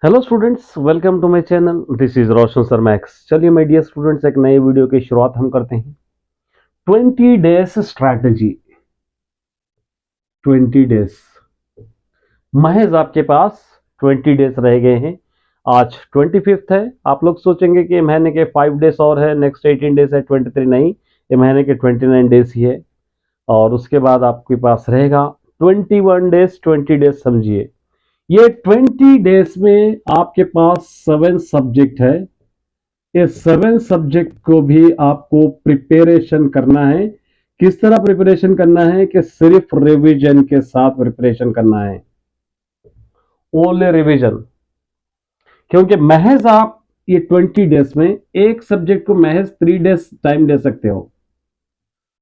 Hello students, welcome to my channel. This is Roshan sir Max. चलिए my dear students, एक नए video की शुरुआत हम करते हैं। 20 डेज स्ट्रैटेजी। 20 डेज महज आपके पास 20 डेज रह गए हैं। आज 25th है। आप लोग सोचेंगे कि महीने के 5 डेज और है, नेक्स्ट 18 डेज है 23। नहीं, ये महीने के 29 डेज ही है। और उसके बाद आपके पास रहेगा 21 डेज। 20 डेज समझिए, ये 20 डेज में आपके पास 7 सब्जेक्ट है। इस 7 सब्जेक्ट को भी आपको प्रिपरेशन करना है। किस तरह प्रिपरेशन करना है कि सिर्फ रिवीजन के साथ प्रिपरेशन करना है, ओनली रिवीजन। क्योंकि महज आप ये 20 डेज में एक सब्जेक्ट को महज 3 डेज टाइम दे सकते हो।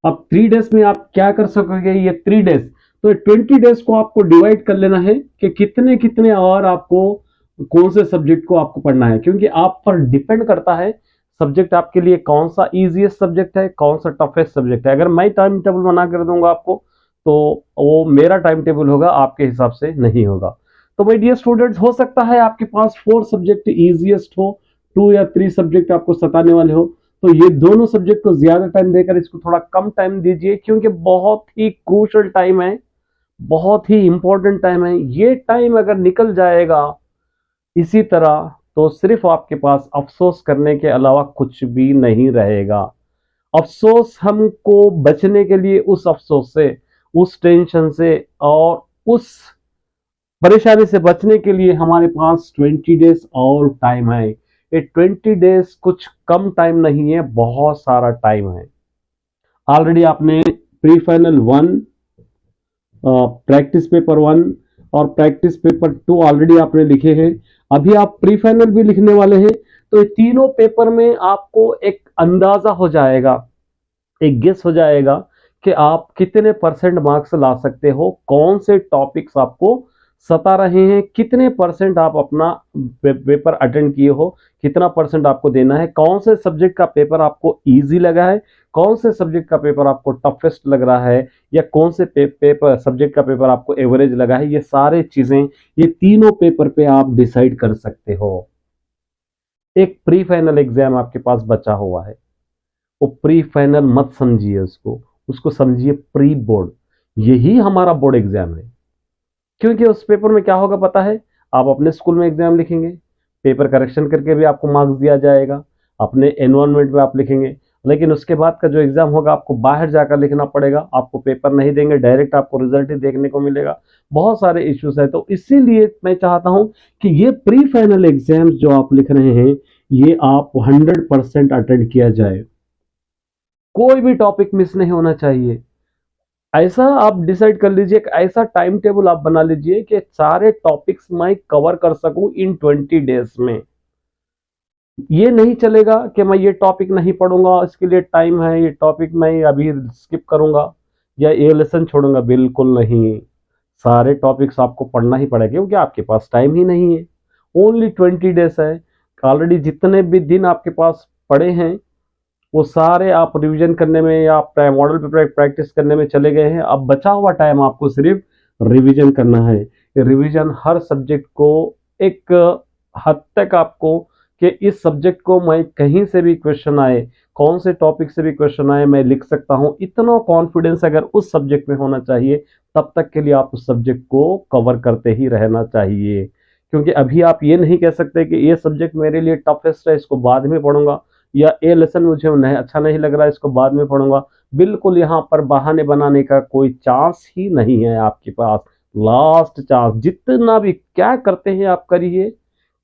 अब 3 डेज में आप क्या कर सकोगे? ये 3 डेज, तो 20 डेज को आपको डिवाइड कर लेना है कि कितने कितने और आपको कौन से सब्जेक्ट को आपको पढ़ना है, क्योंकि आप पर डिपेंड करता है सब्जेक्ट आपके लिए कौन सा इजीएस्ट सब्जेक्ट है, कौन सा टफेस्ट सब्जेक्ट है। अगर मैं टाइम टेबल बना कर दूंगा आपको, तो वो मेरा टाइम टेबल होगा, आपके हिसाब से नहीं होगा। तो माय डियर स्टूडेंट्स, हो सकता है आपके पास 4 सब्जेक्ट इजीएस्ट हो, 2 या 3 सब्जेक्ट आपको सताने वाले हो। तो ये दोनों सब्जेक्ट को ज्यादा टाइम देकर इसको थोड़ा कम टाइम दीजिए, क्योंकि बहुत ही क्रूशियल टाइम है, बहुत ही इंपॉर्टेंट टाइम है। ये टाइम अगर निकल जाएगा इसी तरह, तो सिर्फ आपके पास अफसोस करने के अलावा कुछ भी नहीं रहेगा। अफसोस हमको बचने के लिए, उस अफसोस से, उस टेंशन से और उस परेशानी से बचने के लिए हमारे पास 20 डेज और टाइम है। ये 20 डेज कुछ कम टाइम नहीं है, बहुत सारा टाइम है। ऑलरेडी आपने प्री फाइनल 1, प्रैक्टिस पेपर 1 और प्रैक्टिस पेपर 2 ऑलरेडी आपने लिखे हैं। अभी आप प्री फाइनल भी लिखने वाले हैं। तो ये तीनों पेपर में आपको एक अंदाजा हो जाएगा, एक गेस हो जाएगा कि आप कितने परसेंट मार्क्स ला सकते हो, कौन से टॉपिक्स आपको सता रहे हैं, कितने परसेंट आप अपना पेपर अटेंड किए हो, कितना परसेंट आपको देना है, कौन से सब्जेक्ट का पेपर आपको इजी लगा है, कौन से सब्जेक्ट का पेपर आपको टफेस्ट लग रहा है, या कौन से पेपर सब्जेक्ट का पेपर आपको एवरेज लगा है। ये सारे चीजें ये तीनों पेपर पे आप डिसाइड कर सकते हो। एक प्री फाइनल एग्जाम आपके पास बचा हुआ है, वो प्री फाइनल मत समझिए उसको, उसको समझिए प्री बोर्ड। यही हमारा बोर्ड एग्जाम है। क्योंकि उस पेपर में क्या होगा पता है? आप अपने स्कूल में एग्जाम लिखेंगे, पेपर करेक्शन करके भी आपको मार्क्स दिया जाएगा, अपने एनवायरनमेंट में आप लिखेंगे। लेकिन उसके बाद का जो एग्जाम होगा आपको बाहर जाकर लिखना पड़ेगा, आपको पेपर नहीं देंगे, डायरेक्ट आपको रिजल्ट ही देखने को मिलेगा। बहुत सारे इश्यूज है। तो इसीलिए मैं चाहता हूं कि ये प्री फाइनल एग्जाम्स जो आप लिख रहे हैं, ये आप 100% अटेंड किया जाए। कोई भी टॉपिक मिस नहीं होना चाहिए। ऐसा आप डिसाइड कर लीजिए, ऐसा टाइम टेबल आप बना लीजिए कि सारे टॉपिक्स मैं कवर कर सकूं इन 20 डेज में। ये नहीं चलेगा कि मैं ये टॉपिक नहीं पढ़ूंगा, इसके लिए टाइम है, ये टॉपिक मैं अभी स्किप करूंगा या ये लेसन छोड़ूंगा। बिल्कुल नहीं, सारे टॉपिक्स आपको पढ़ना ही पड़ेगा, क्योंकि आपके पास टाइम ही नहीं है। ओनली 20 डेज है। ऑलरेडी जितने भी दिन आपके पास पड़े हैं, वो सारे आप रिवीजन करने में या मॉडल पे प्रैक्टिस करने में चले गए हैं। अब बचा हुआ टाइम आपको सिर्फ रिवीजन करना है। रिवीजन हर सब्जेक्ट को एक हद तक आपको, कि इस सब्जेक्ट को मैं कहीं से भी क्वेश्चन आए, कौन से टॉपिक से भी क्वेश्चन आए, मैं लिख सकता हूं, इतना कॉन्फिडेंस अगर उस सब्जेक्ट में होना चाहिए, तब तक के लिए आप उस सब्जेक्ट को कवर करते ही रहना चाहिए। क्योंकि अभी आप ये नहीं कह सकते कि ये सब्जेक्ट मेरे लिए टफेस्ट है, इसको बाद में पढ़ूंगा, या ये लेसन मुझे अच्छा नहीं लग रहा है, इसको बाद में पढ़ूंगा। बिल्कुल यहाँ पर बहाने बनाने का कोई चांस ही नहीं है आपके पास। लास्ट चांस, जितना भी क्या करते हैं आप करिए,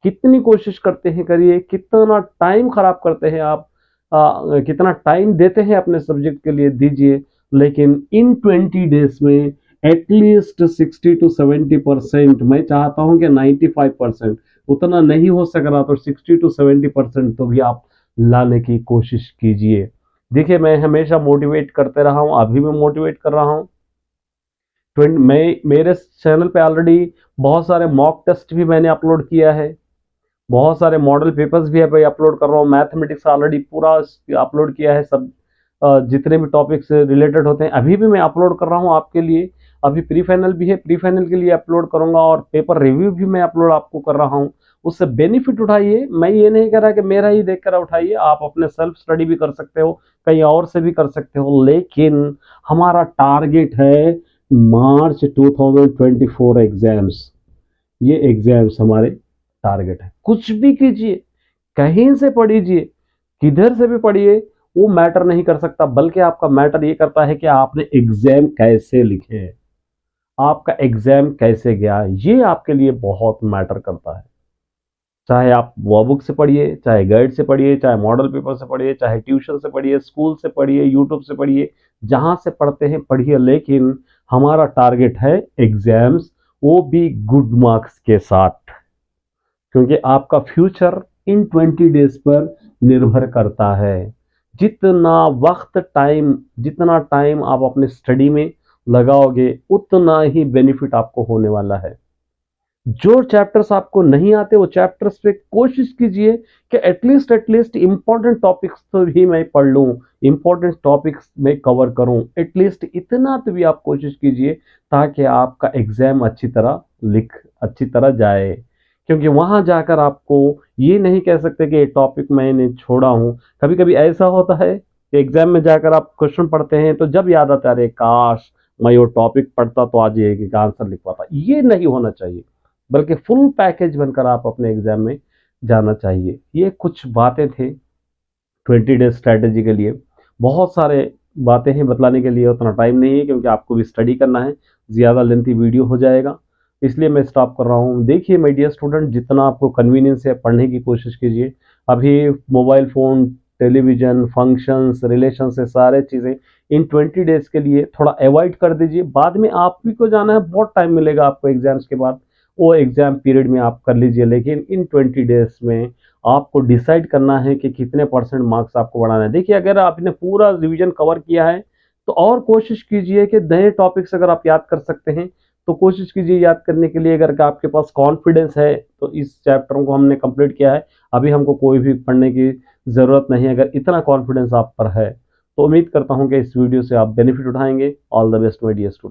कितनी कोशिश करते हैं करिए, कितना टाइम खराब करते हैं आप, कितना टाइम देते हैं अपने सब्जेक्ट के लिए दीजिए। लेकिन इन 20 डेज में एटलीस्ट 60 to 70%, मैं चाहता हूं कि 95%, उतना नहीं हो सक रहा तो 60 to 70% तो भी आप लाने की कोशिश कीजिए। देखिए, मैं हमेशा मोटिवेट करते रहा हूं, अभी मैं मोटिवेट कर रहा हूं। मैं मेरे चैनल पे ऑलरेडी बहुत सारे मॉक टेस्ट भी मैंने अपलोड किया है, बहुत सारे मॉडल पेपर्स भी अभी अपलोड कर रहा हूँ, मैथमेटिक्स ऑलरेडी पूरा अपलोड किया है। सब जितने भी टॉपिक्स रिलेटेड होते हैं अभी भी मैं अपलोड कर रहा हूँ आपके लिए। अभी प्री फाइनल भी है, प्री फाइनल के लिए अपलोड करूंगा, और पेपर रिव्यू भी मैं अपलोड आपको कर रहा हूँ। उससे बेनिफिट उठाइए। मैं ये नहीं कह रहा कि मेरा ही देख कर उठाइए, आप अपने सेल्फ स्टडी भी कर सकते हो, कहीं और से भी कर सकते हो, लेकिन हमारा टारगेट है मार्च 2024 एग्जाम्स। ये एग्जाम्स हमारे टारगेट है। कुछ भी कीजिए, कहीं से पढ़िए, किधर से भी पढ़िए, वो मैटर नहीं कर सकता, बल्कि आपका मैटर ये करता है कि आपने एग्जाम कैसे लिखे हैं, आपका एग्जाम कैसे गया, ये आपके लिए बहुत मैटर करता है। चाहे आप वो बुक से पढ़िए, चाहे गाइड से पढ़िए, चाहे मॉडल पेपर से पढ़िए, चाहे ट्यूशन से पढ़िए, स्कूल से पढ़िए, यूट्यूब से पढ़िए, जहां से पढ़ते हैं पढ़िए, लेकिन हमारा टारगेट है एग्जाम्स, वो भी गुड मार्क्स के साथ, क्योंकि आपका फ्यूचर इन 20 डेज पर निर्भर करता है। जितना टाइम आप अपने स्टडी में लगाओगे, उतना ही बेनिफिट आपको होने वाला है। जो चैप्टर्स आपको नहीं आते, वो चैप्टर्स पे कोशिश कीजिए कि एटलीस्ट इंपॉर्टेंट टॉपिक्स तो भी मैं पढ़ लूँ, इंपॉर्टेंट टॉपिक्स में कवर करूँ, एटलीस्ट इतना तो भी आप कोशिश कीजिए, ताकि आपका एग्जाम अच्छी तरह जाए। क्योंकि वहां जाकर आपको ये नहीं कह सकते कि ये टॉपिक मैंने छोड़ा हूँ। कभी कभी ऐसा होता है कि एग्जाम में जाकर आप क्वेश्चन पढ़ते हैं, तो जब याद आता है, अरे काश मैं वो टॉपिक पढ़ता तो आज ये आंसर लिख पाता। ये नहीं होना चाहिए, बल्कि फुल पैकेज बनकर आप अपने एग्जाम में जाना चाहिए। ये कुछ बातें थे 20 डेज स्ट्रैटेजी के लिए। बहुत सारे बातें हैं बतलाने के लिए, उतना टाइम नहीं है, क्योंकि आपको भी स्टडी करना है, ज़्यादा लेंथी वीडियो हो जाएगा, इसलिए मैं स्टॉप कर रहा हूँ। देखिए माय डियर स्टूडेंट, जितना आपको कन्वीनियंस है पढ़ने की कोशिश कीजिए। अभी mobile phone, television, functions, relation से सारे चीज़ें इन 20 डेज़ के लिए थोड़ा अवॉइड कर दीजिए। बाद में आप भी को जाना है, बहुत टाइम मिलेगा आपको एग्जाम्स के बाद, वो एग्जाम पीरियड में आप कर लीजिए, लेकिन इन 20 डेज में आपको डिसाइड करना है कि कितने परसेंट मार्क्स आपको बढ़ाना है। देखिए, अगर आपने पूरा रिवीजन कवर किया है, तो और कोशिश कीजिए कि नए टॉपिक्स अगर आप याद कर सकते हैं तो कोशिश कीजिए याद करने के लिए। अगर आपके पास कॉन्फिडेंस है तो इस चैप्टर को हमने कंप्लीट किया है, अभी हमको कोई भी पढ़ने की ज़रूरत नहीं है। अगर इतना कॉन्फिडेंस आप पर है, तो उम्मीद करता हूं कि इस वीडियो से आप बेनिफिट उठाएंगे। All the best my dear student.